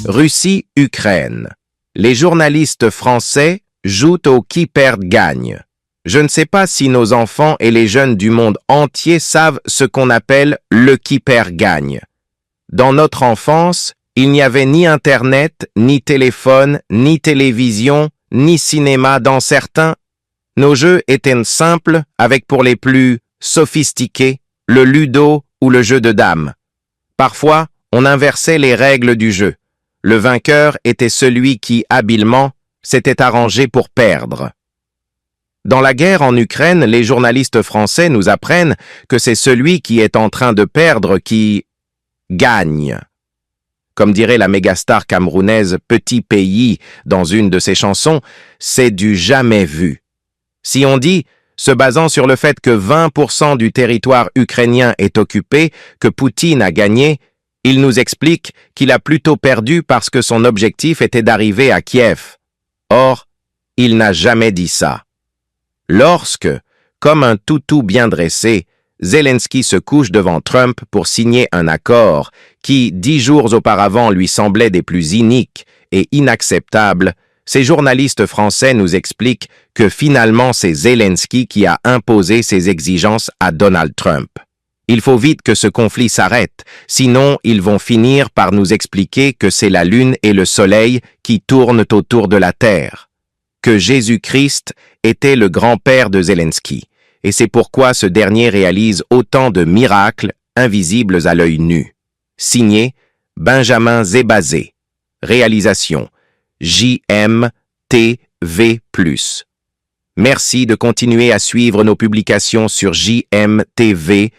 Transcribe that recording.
Russie-Ukraine. Les journalistes français jouent au qui perd gagne. Je ne sais pas si nos enfants et les jeunes du monde entier savent ce qu'on appelle le qui perd gagne. Dans notre enfance, il n'y avait ni Internet, ni téléphone, ni télévision, ni cinéma dans certains. Nos jeux étaient simples, avec pour les plus sophistiqués, le ludo ou le jeu de dames. Parfois, on inversait les règles du jeu. Le vainqueur était celui qui, habilement, s'était arrangé pour perdre. Dans la guerre en Ukraine, les journalistes français nous apprennent que c'est celui qui est en train de perdre qui gagne. Comme dirait la mégastar camerounaise Petit Pays dans une de ses chansons, c'est du jamais vu. Si on dit, se basant sur le fait que 20% du territoire ukrainien est occupé, que Poutine a gagné, il nous explique qu'il a plutôt perdu parce que son objectif était d'arriver à Kiev. Or, il n'a jamais dit ça. Lorsque, comme un toutou bien dressé, Zelensky se couche devant Trump pour signer un accord qui, 10 jours auparavant, lui semblait des plus iniques et inacceptables, ces journalistes français nous expliquent que finalement c'est Zelensky qui a imposé ses exigences à Donald Trump. Il faut vite que ce conflit s'arrête, sinon ils vont finir par nous expliquer que c'est la Lune et le Soleil qui tournent autour de la Terre, que Jésus-Christ était le grand-père de Zelensky, et c'est pourquoi ce dernier réalise autant de miracles invisibles à l'œil nu. Signé Benjamin Zébazé. Réalisation JMTV+. Merci de continuer à suivre nos publications sur jmtv+.com.